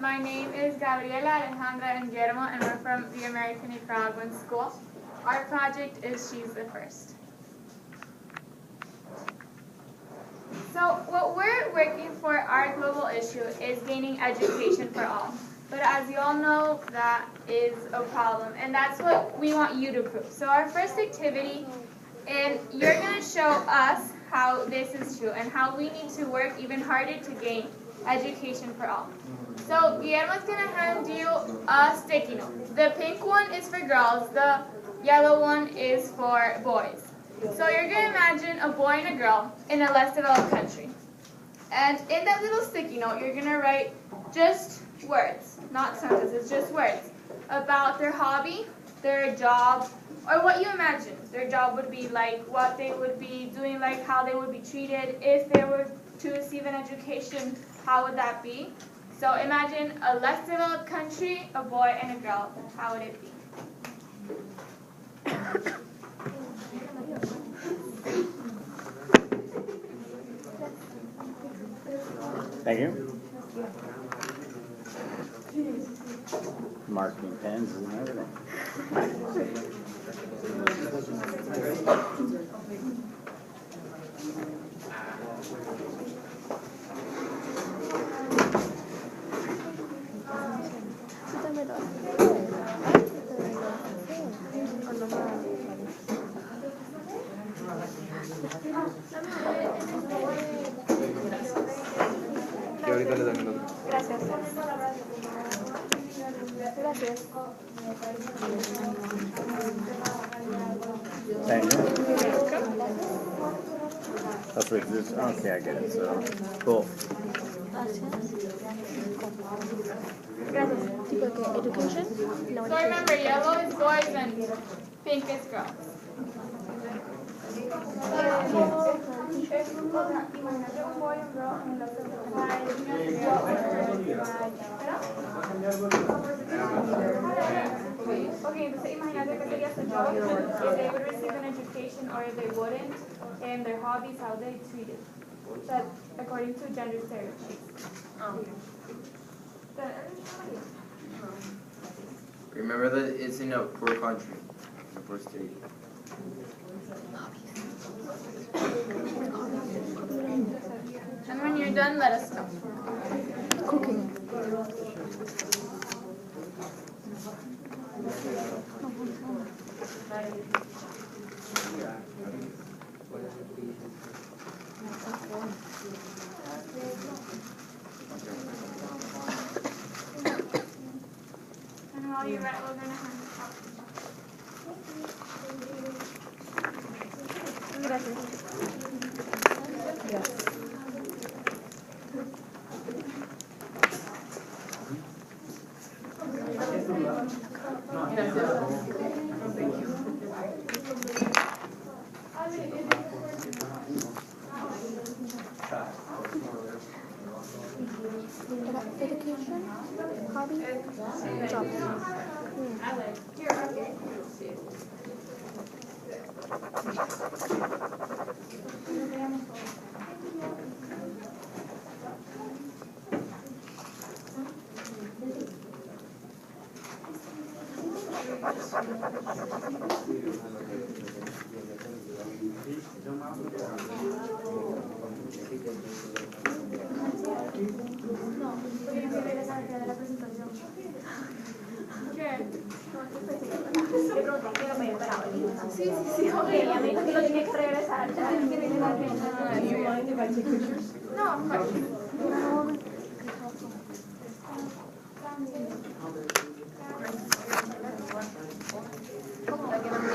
My name is Gabriela, Alejandra, and Guillermo, and we're from the American Nicaraguan School. Our project is She's the First. So what we're working for, our global issue is gaining education for all. But as you all know, that is a problem, and that's what we want you to prove. So our first activity, and you're going to show us how this is true and how we need to work even harder to gain education for all. So Guillermo's going to hand you a sticky note. The pink one is for girls, the yellow one is for boys. So you're going to imagine a boy and a girl in a less developed country. And in that little sticky note, you're going to write just words, not sentences, just words about their hobby, their job, or what you imagine their job would be like, what they would be doing, like how they would be treated. If they were to receive an education, how would that be? So imagine a less developed country, a boy and a girl. How would it be? Thank you. Marketing pens and everything. Gracias. Gracias. Thank you. That's what this. Okay, I get it. So cool. Gracias. Tipo que education. So remember, yellow is boys and pink is girls. Okay, entonces imagínate que sería su job, if they would receive an education or if they wouldn't, and their hobbies, how they treated. That according to gender stereotypes. Remember that it's in a poor country, a poor state. And when you're done, let us know. Cooking. And while you write, we're going to hand it out. Gracias. Education, hobby, job. Sí, ok, ya me dijo que lo tiene que regresar. You mind if I take pictures? No, of course.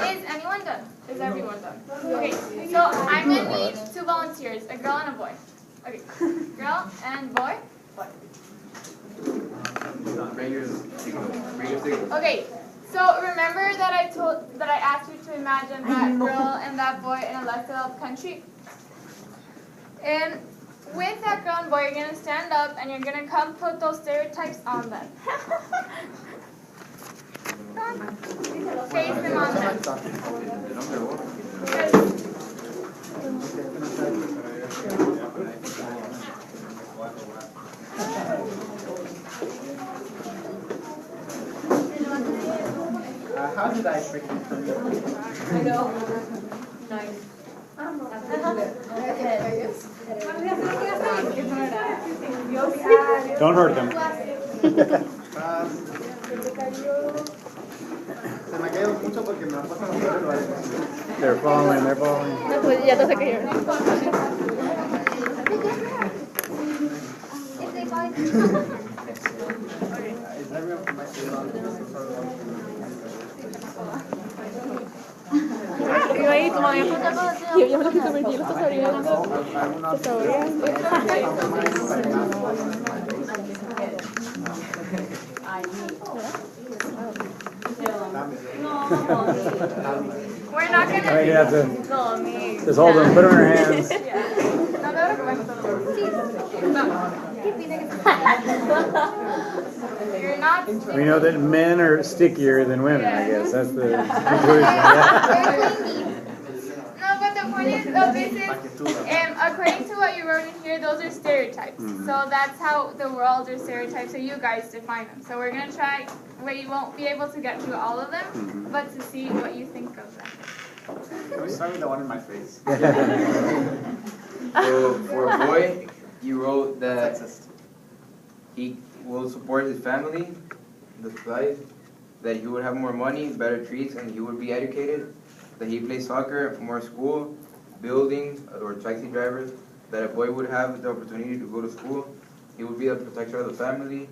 Is anyone done? Is everyone done? Okay, so I'm going to need two volunteers, a girl and a boy. Okay, girl and boy. Bring your signal. Okay, so remember that I asked you to imagine that girl and that boy in a less developed country? And with that girl and boy, you're going to stand up and you're going to come put those stereotypes on them. Face them on them. Good. How did I freaking come up? I know. Nice. Don't hurt them. Se me cayó mucho porque me la pasan a poner varios. They're falling, they're falling. No, pues ya te sé que yo. Is everyone from my Yo ahí tomando foto. Yo me lo quito porque yo lo estoy abriendo. We're not I mean, gonna. you have to No, me. just hold them, put them in her hands. You're not. We know that men are stickier than women, I guess. That's the conclusion. Yeah. No, but the point is, this is, according to what you wrote in here, those are stereotypes. So that's how the world or stereotypes, so you guys define them. So we're going to try, we won't be able to get through all of them, but to see what you think of them. Can we start with the one in my face? So for a boy, you wrote that Sexist. he will support his family, the life, that he would have more money, better treats, and he would be educated, that he plays soccer, more school, buildings, or taxi drivers, that a boy would have the opportunity to go to school, he would be a protector of the family,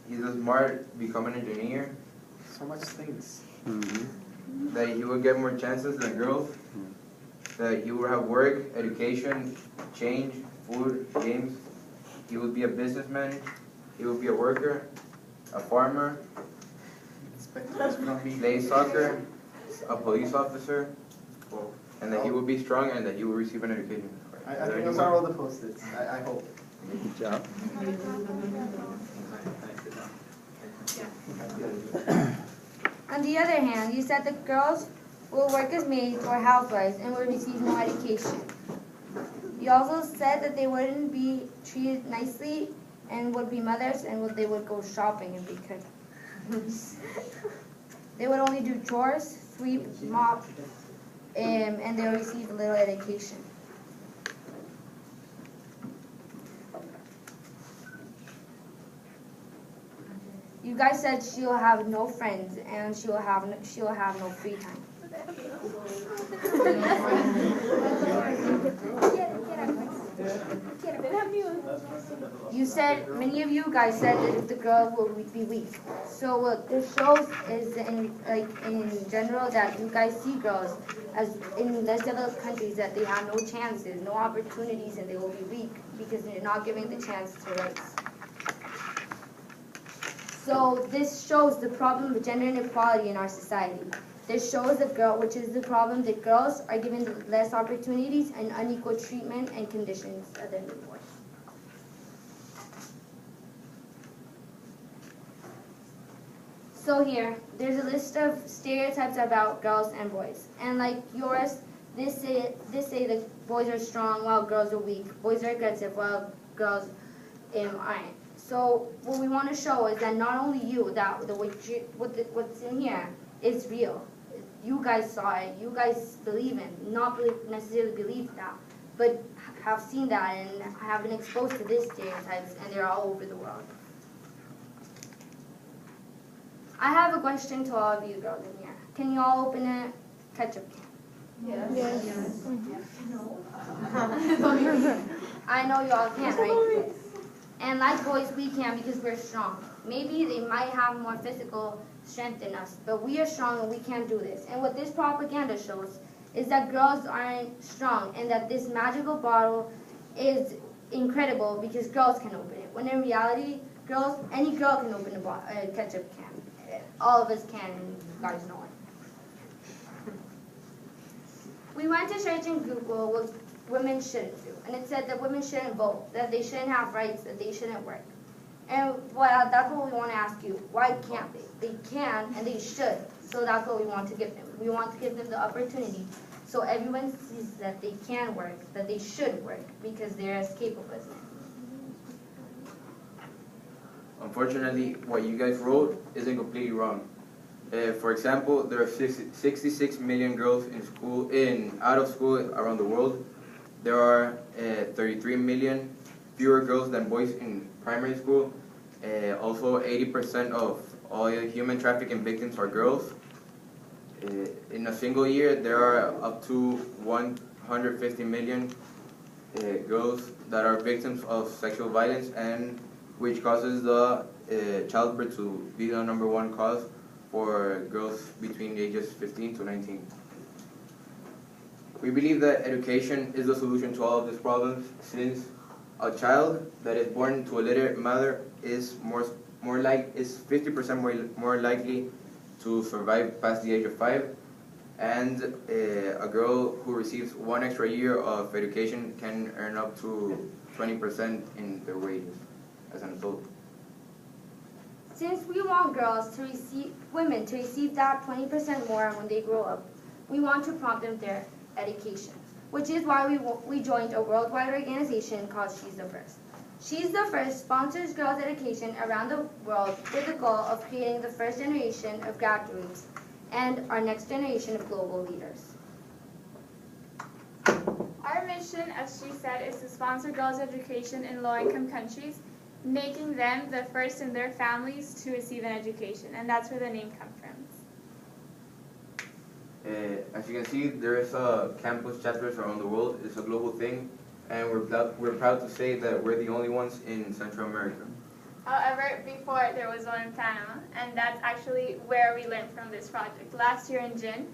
he's a smart, become an engineer, So much things. that he would get more chances than girls, that he would have work, education, change, food, games, he would be a businessman, he would be a worker, a farmer, Expectations from me. play soccer, a police officer, and that he would be strong and that he would receive an education. I think those are all the post-its. I hope. Good job. On the other hand, you said that girls will work as maids or housewives and will receive no education. You also said that they wouldn't be treated nicely and would be mothers and they would go shopping and be cooking. They would only do chores, sweep, mop, and they'll receive little education. You guys said she'll have no friends and she'll have no free time. You said, many of you guys said that if the girl will be weak. So what this shows is in general that you guys see girls as in the other countries that they have no chances, no opportunities, and they will be weak because they're not giving the chance to race. So this shows the problem of gender inequality in our society. This shows which is the problem that girls are given less opportunities and unequal treatment and conditions than the boys. So here, there's a list of stereotypes about girls and boys. And like yours, this say that boys are strong while girls are weak. Boys are aggressive while girls aren't. So what we want to show is that not only you, what's in here is real. You guys saw it. You guys believe it. Not necessarily believe that, but have seen that and have been exposed to these stereotypes, and they're all over the world. I have a question to all of you girls in here. Can you all open a ketchup can? Yes. I know you all can, right? And like boys, we can because we're strong. Maybe they might have more physical strength than us, but we are strong and we can do this. And what this propaganda shows is that girls aren't strong and that this magical bottle is incredible because girls can open it. When in reality, any girl can open a ketchup can. All of us can, and you guys know it. We went to search in Google what women shouldn't do. And it said that women shouldn't vote, that they shouldn't have rights, that they shouldn't work. And that's what we want to ask you. Why can't they? They can and they should. So that's what we want to give them. We want to give them the opportunity so everyone sees that they can work, that they should work, because they're as capable as men. Unfortunately, what you guys wrote isn't completely wrong. For example, there are 66 million girls out of school around the world. There are 33 million fewer girls than boys in primary school. Also, 80% of all human trafficking victims are girls. In a single year, there are up to 150 million girls that are victims of sexual violence, and which causes the childbirth to be the #1 cause for girls between the ages 15 to 19. We believe that education is the solution to all of these problems, since a child that is born to a literate mother is 50% more likely to survive past the age of 5, and a girl who receives 1 extra year of education can earn up to 20% in their wages as an adult. Since we want women to receive that 20% more when they grow up, we want to prompt them their education, which is why we joined a worldwide organization called She's the First. She's the First sponsors girls' education around the world with the goal of creating the first generation of graduates and our next generation of global leaders. Our mission, as she said, is to sponsor girls' education in low-income countries, making them the first in their families to receive an education, and that's where the name comes from. As you can see, there is campus chapters around the world. It's a global thing, and we're proud to say that we're the only ones in Central America. However, before there was one in Panama, and that's actually where we learned from this project. Last year in June,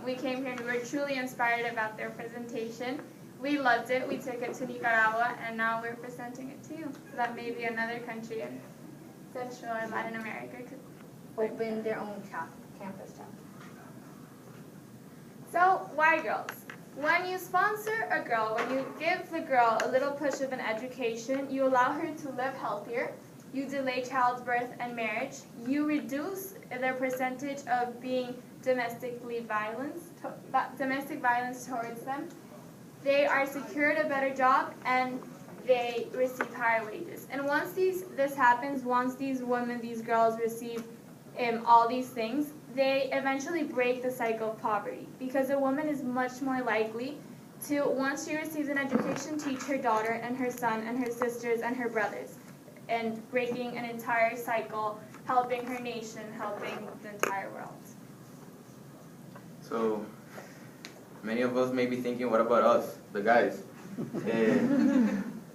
we came here and we were truly inspired about their presentation. We loved it. We took it to Nicaragua, and now we're presenting it to you. So that maybe another country in Central or Latin America could Open their own campus chapter. So, why girls? When you sponsor a girl, when you give the girl a little push of an education, you allow her to live healthier, you delay childbirth and marriage, you reduce their percentage of being domestic violence towards them, they are secured a better job, and they receive higher wages. And once this happens, once these women, these girls receive all these things, they eventually break the cycle of poverty, because a woman is much more likely to, once she receives an education, teach her daughter and her son and her sisters and her brothers, and breaking an entire cycle, helping her nation, helping the entire world. So, many of us may be thinking, what about us, the guys?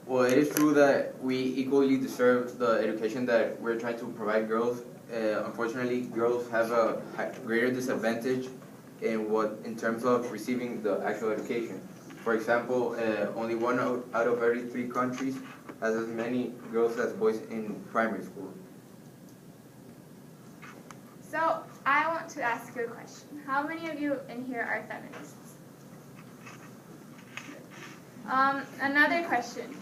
Well, it is true that we equally deserve the education that we're trying to provide girls. Unfortunately, girls have a greater disadvantage in terms of receiving the actual education. For example, only 1 out of every 3 countries has as many girls as boys in primary school. So, I want to ask you a question. How many of you in here are feminists? Another question.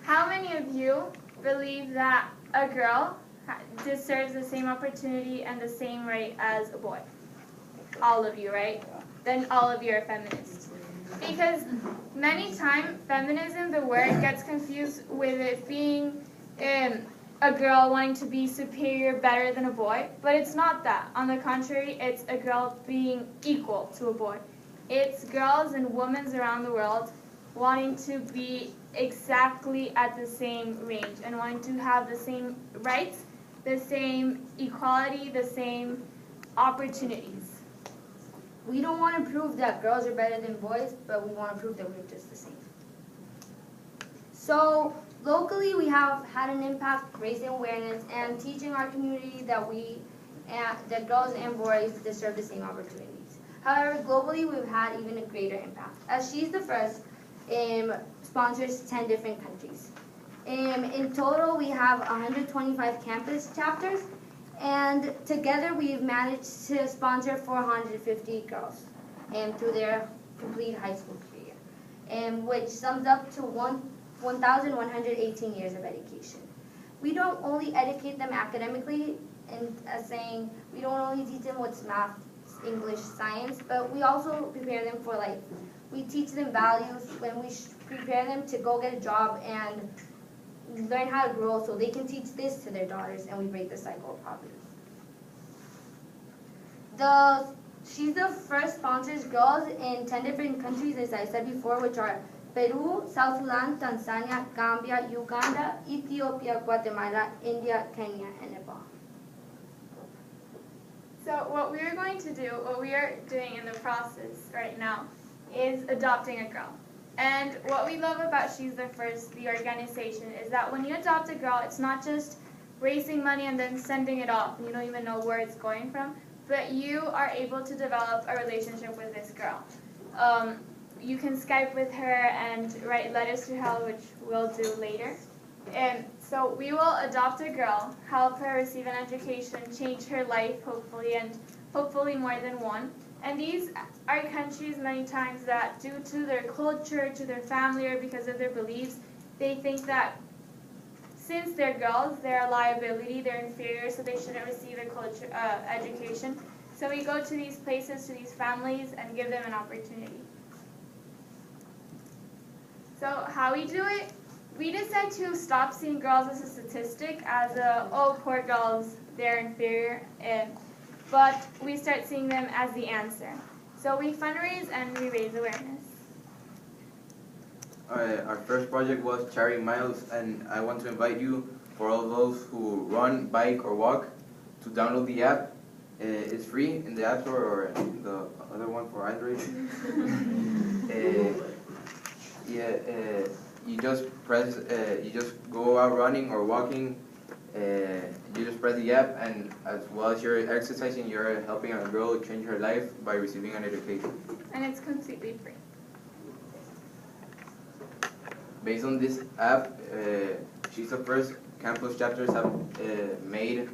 How many of you believe that a girl deserves the same opportunity and the same right as a boy? All of you, right? Then all of you are feminists. Because many times, feminism, the word, gets confused with it being a girl wanting to be superior, better than a boy. But it's not that. On the contrary, it's a girl being equal to a boy. It's girls and women around the world wanting to be exactly at the same range and wanting to have the same rights, the same equality, the same opportunities. We don't want to prove that girls are better than boys, but we want to prove that we're just the same. So, locally, we have had an impact raising awareness and teaching our community that girls and boys deserve the same opportunities. However, globally, we've had even a greater impact, as She's the First sponsors 10 different countries. In total, we have 125 campus chapters, and together we've managed to sponsor 450 girls through their complete high school career, which sums up to 1,118 years of education. We don't only educate them academically, saying we don't only teach them what's math, English, science, but we also prepare them for life. We teach them values when we prepare them to go get a job and learn how to grow so they can teach this to their daughters, and we break the cycle of poverty. She's the first sponsors girls in 10 different countries, as I said before, which are Peru, South Sudan, Tanzania, Gambia, Uganda, Ethiopia, Guatemala, India, Kenya, and Nepal. So what we are doing in the process right now, is adopting a girl. And what we love about She's the First, the organization, is that when you adopt a girl, it's not just raising money and then sending it off, and you don't even know where it's going from, but you are able to develop a relationship with this girl. You can Skype with her and write letters to her, which we'll do later. And so we will adopt a girl, help her receive an education, change her life, hopefully, and hopefully more than one. And these are countries many times that, due to their culture, to their family, or because of their beliefs, they think that since they're girls, they're a liability, they're inferior, so they shouldn't receive a education. So we go to these places, to these families, and give them an opportunity. So how we do it, we decide to stop seeing girls as a statistic, as oh, poor girls, they're inferior, but we start seeing them as the answer. So we fundraise and we raise awareness. Our first project was Charity Miles, and I want to invite you, for all those who run, bike, or walk, to download the app. It's free in the App Store or the other one for Android. You just press, you just go out running or walking, you just press the app, and as well as you're exercising, you're helping a girl change her life by receiving an education. And it's completely free. Based on this app, She's the First campus chapters have made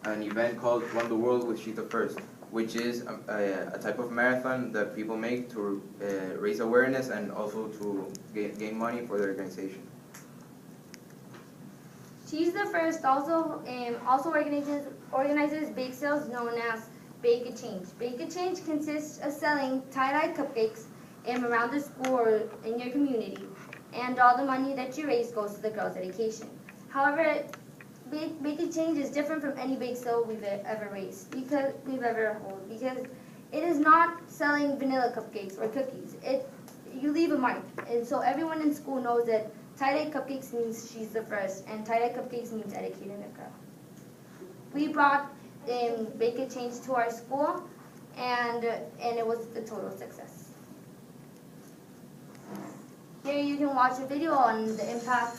an event called Run the World with She's the First, which is a type of marathon that people make to raise awareness and also to gain money for their organization. She's the First also organizes bake sales known as Bake a Change. Bake a Change consists of selling tie-dye cupcakes around the school or in your community, and all the money that you raise goes to the girls' education. However, Bake a Change is different from any bake sale we've ever raised, because it is not selling vanilla cupcakes or cookies. You leave a mark, and so everyone in school knows that tie-dye cupcakes means She's the First, and tie-dye cupcakes means educating a girl. We brought Bake a Change to our school, and it was a total success. Here you can watch a video on the impact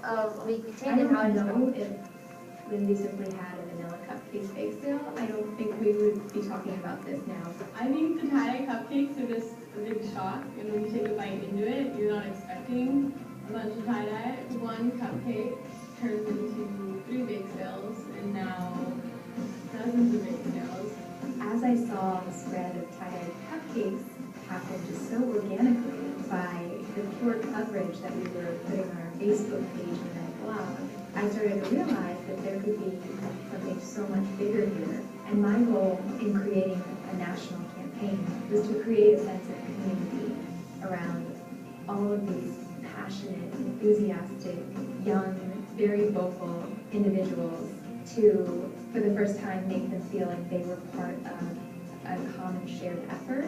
of Bake a Change and how it is grown. If Lindsay simply had a vanilla cupcake bake sale, I don't think we would be talking about this now. I think the tie-dye cupcakes are just a big shock, and when you take a bite into it, you're not expecting a bunch of tie-dye. One cupcake turns into 3 bake sales, and now dozens of bake sales. As I saw the spread of tie-dye cupcakes happen just so organically by the pure coverage that we were putting on our Facebook page and our blog, I started to realize that there could be something so much bigger here. And my goal in creating a national campaign was to create a sense of community around all of these passionate, enthusiastic, young, very vocal individuals to, for the first time, make them feel like they were part of a common shared effort.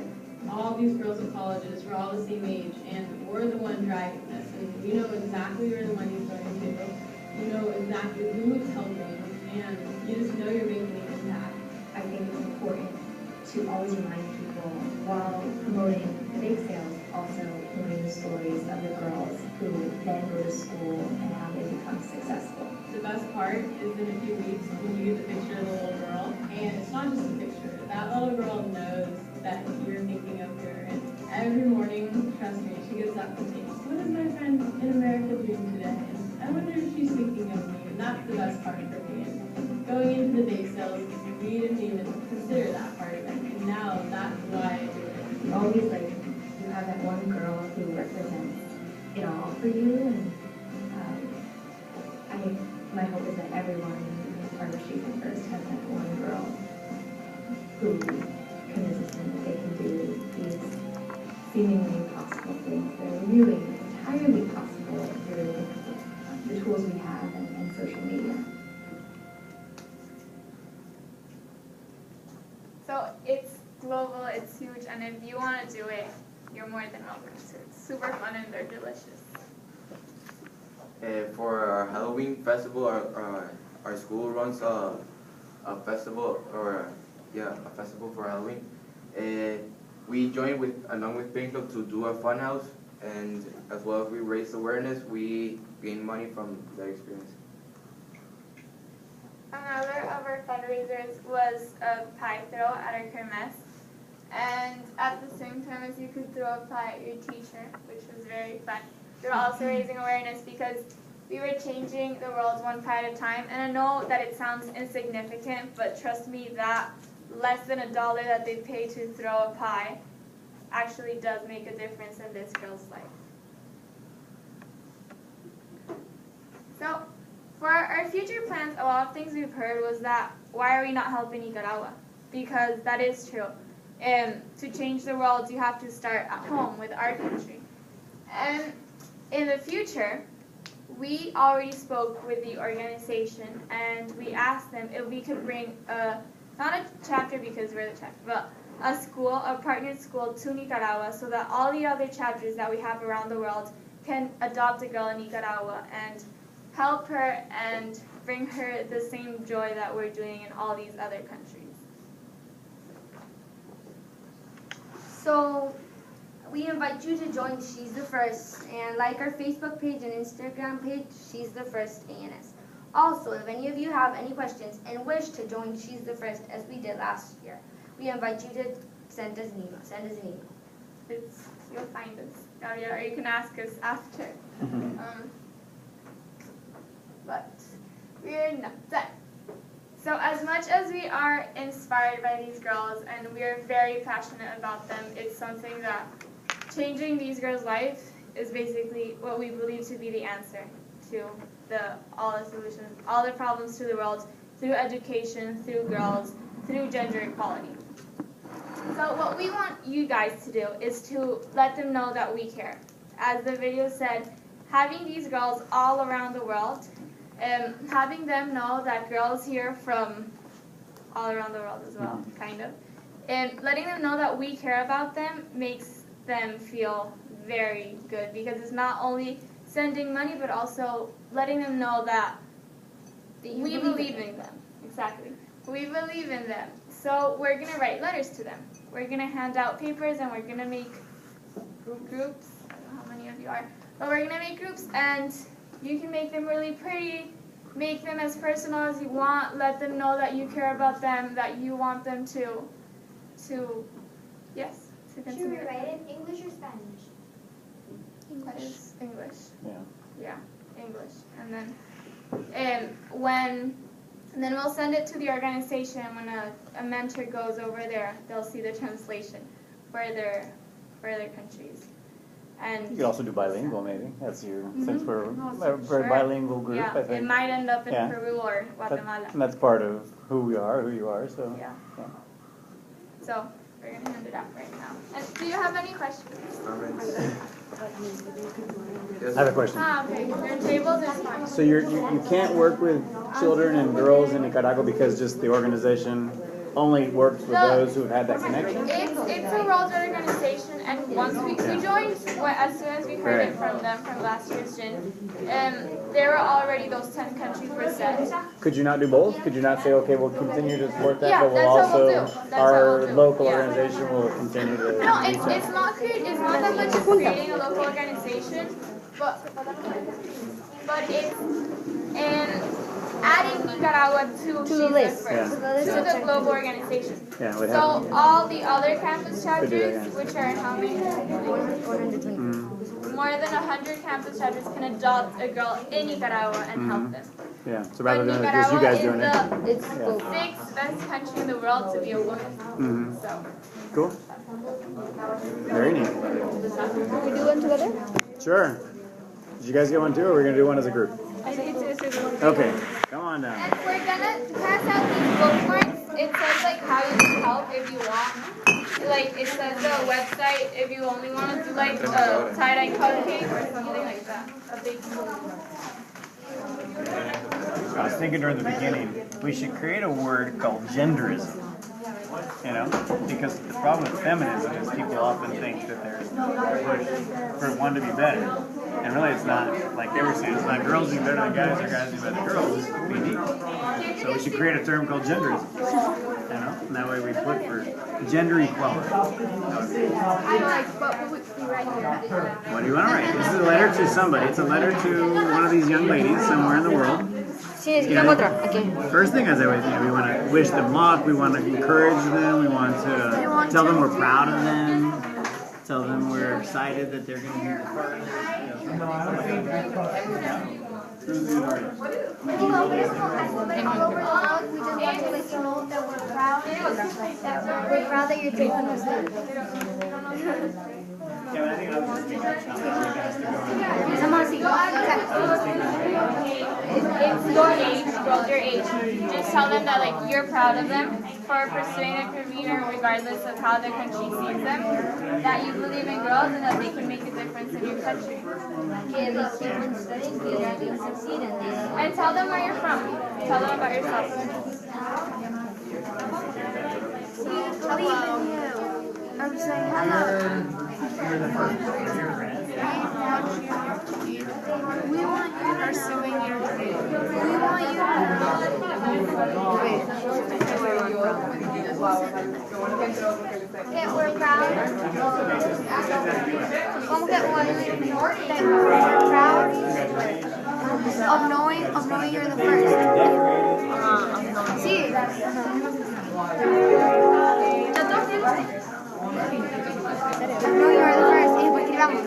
All these girls at colleges were all the same age, and we're the one driving this, and we know exactly where the money's going to. You know exactly who it's helping, and you just know you're making an impact. I think it's important to always remind people, while promoting the bake sales, also promoting the stories of the girls who then go to school and how they become successful. The best part is in a few weeks when you get the picture of the little girl, and it's not just a picture. That little girl knows that you're thinking of her, and every morning, trust me, she gets up and thinks, what is my friend in America doing today? And I wonder if she's thinking of me, and that's the best part for me. And going into the bake sales, we didn't even consider that part of it, and now that's why I do it. Always you have that one girl who represents it all for you, and my hope is that everyone who's part of She's the First has that one girl who convinces them that they can do these seemingly impossible things that are really entirely possible through the tools we have and social media. and if you want to do it, you're more than welcome to. It's super fun and they're delicious. For our Halloween festival, our school runs a festival, a festival for Halloween. We join along with Pink Club to do a fun house, and as well as we raise awareness, we gain money from that experience. Another of our fundraisers was a pie throw at our kermesse. And at the same time as you could throw a pie at your teacher, which was very fun. We were also raising awareness because we were changing the world one pie at a time. And I know that it sounds insignificant, but trust me, that less than $1 that they pay to throw a pie actually does make a difference in this girl's life. So, for our future plans, a lot of things we've heard was that, why are we not helping Nicaragua? Because that is true. To change the world, you have to start at home with our country. And in the future, we already spoke with the organization, and we asked them if we could bring not a chapter because we're the chapter, but a school, a partnered school to Nicaragua, so that all the other chapters that we have around the world can adopt a girl in Nicaragua and help her and bring her the same joy that we're doing in all these other countries. So we invite you to join She's the First and like our Facebook page and Instagram page, She's the First ANS. Also, if any of you have any questions and wish to join She's the First as we did last year, we invite you to send us an email. You'll find us, or you can ask us after. But we're not done. So as much as we are inspired by these girls and we are very passionate about them, it's something that changing these girls' life is basically what we believe to be the answer to all the solutions, all the problems to the world, through education, through girls, through gender equality. So what we want you guys to do is to let them know that we care. As the video said, having these girls all around the world, having them know that girls here from all around the world as well, kind of, and letting them know that we care about them makes them feel very good, because it's not only sending money, but also letting them know that we believe in them. Exactly. We believe in them. So we're going to write letters to them. We're going to hand out papers, and we're going to make groups. I don't know how many of you are. But we're going to make groups, and you can make them really pretty. Make them as personal as you want. Let them know that you care about them, that you want them to Should we write it in English or Spanish? English. Yeah. English. And then we'll send it to the organization. When a mentor goes over there, they'll see the translation for their countries. And You could also do bilingual, maybe. That's since we're a very bilingual group, yeah, I think. it might end up in Yeah. Peru or Guatemala. And that's part of who you are, so. Yeah. So we're going to hand it out right now. And do you have any questions? I have a question. Okay. Your tables is fine. So you can't work with children and girls in Nicaragua because just the organization only works with those who've had that connection? It's a world organization, and once we joined, as soon as we heard it from them from last year's gin, there were already those 10 countries were set. Could you not do both? Could you not say, okay, we'll continue to support that, Yeah, but we'll that's what we'll also, do. That's what our we'll do. local Yeah. organization will continue to... No, it's not that much as creating a local organization, but it's adding Nicaragua to the list. First, Yeah. to the global organization. Yeah, we'd So have... all the other campus Could do that, chapters, yeah. which are how many? 120. More than 100 campus chapters can adopt a girl in Nicaragua and help them. Yeah, so But rather than just you Nicaragua guys is doing it. the It's cool. 6th best country in the world to be a woman. So. Cool. Very neat. Can we do one together? Sure. Did you guys get one too, or are we going to do one as a group? Okay, come on down. And we're gonna pass out these bookmarks. It says like how you can help if you want. Like it says the website if you only want to do like a tie-dye cupcake or something like that. A big I was thinking during the beginning, we should create a word called genderism. You know, because the problem with feminism is people often think that they're pushed for one to be better. And really it's not, like they were saying, it's not girls being better than guys or guys being better than girls, it's being equal. So we should create a term called genderism. You know, and that way we put for gender equality. What do you want to write? This is a letter to somebody. It's a letter to one of these young ladies somewhere in the world. First thing is always, we want to wish them luck, we want to encourage them, we want to tell them we're proud of them, tell them we're excited that they're going to be part of We're proud that you're taking us there. It's your age, girls your age. Just tell them that like you're proud of them for pursuing a career regardless of how their country sees them. That you believe in girls and that they can make a difference in your country. And tell them where you're from. Tell them about yourself. I'm saying hello. We want you pursuing your dream. We want you Okay, we're proud. Vamos get one that we're proud of knowing you're the first. Sí. No, you are the first. Y después escribamos.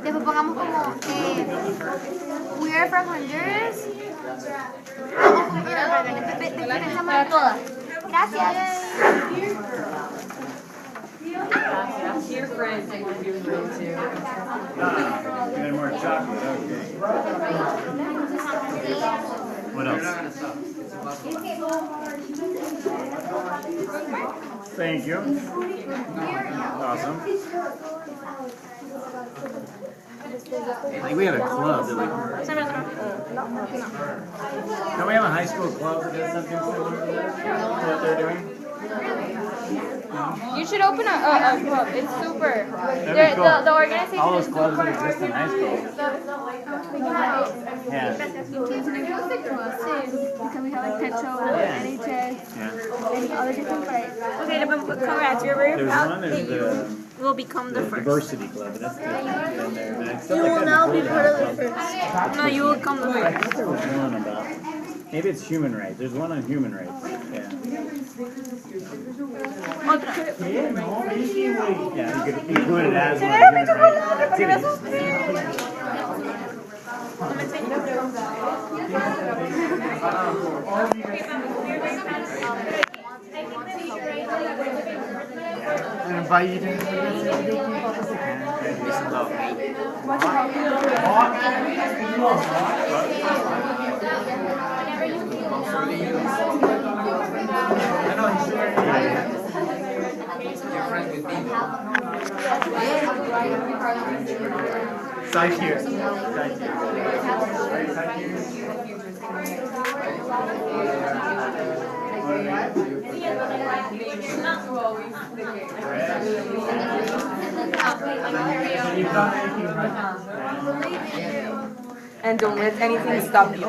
Después pongamos como we are from Honduras. Después pensamos en todas. Gracias. Your friends think we're doing great too. And more chocolate, okay. What else? Thank you. Awesome. I think we have a club that don't we have a high school club that does something similar to what they're doing? You should open a club. It's super. Cool. The organization all those is clubs super. that exist in high school. Yeah. Because we have like Pet Show, NHS, Yeah. and other different parts. Okay, but congrats, you're very There's proud one, that there's you will become the first. diversity club, but that's good. You will now be part of the first. No, you will become the I first. think there was one about, maybe it's human rights. There's one on human rights. Yeah. Yeah, you could include it as one of human rights I invite you to Side here. And don't let anything stop you.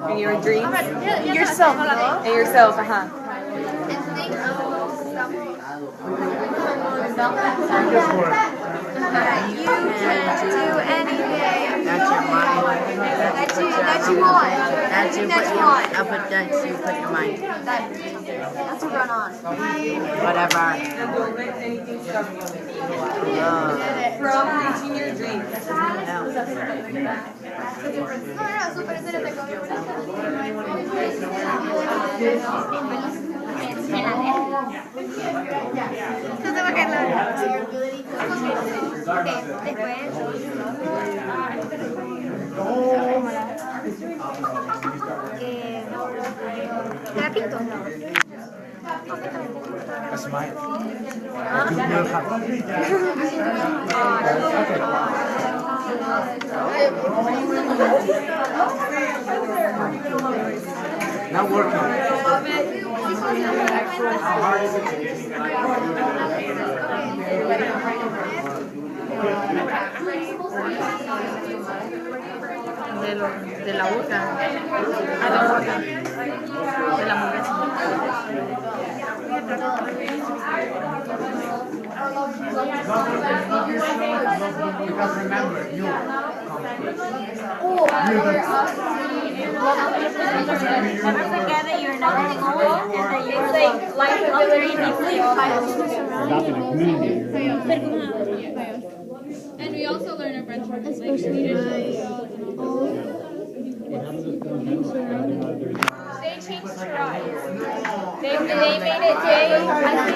In your dreams? Yourself. And yourself, You can do anything that you want. Anything that you want. I'll put that you put your mind. That's a run on. Whatever. And don't let anything stop you. From reaching your dreams. No, súper Después. A smile. Not working. How hard is it? De la boca. A la boca. De la hamburguesa. Because remember, you. Never forget that you're not alone and that you're like very deeply Adopted a community. And we also learn a bunch of They changed to rice. They made it day.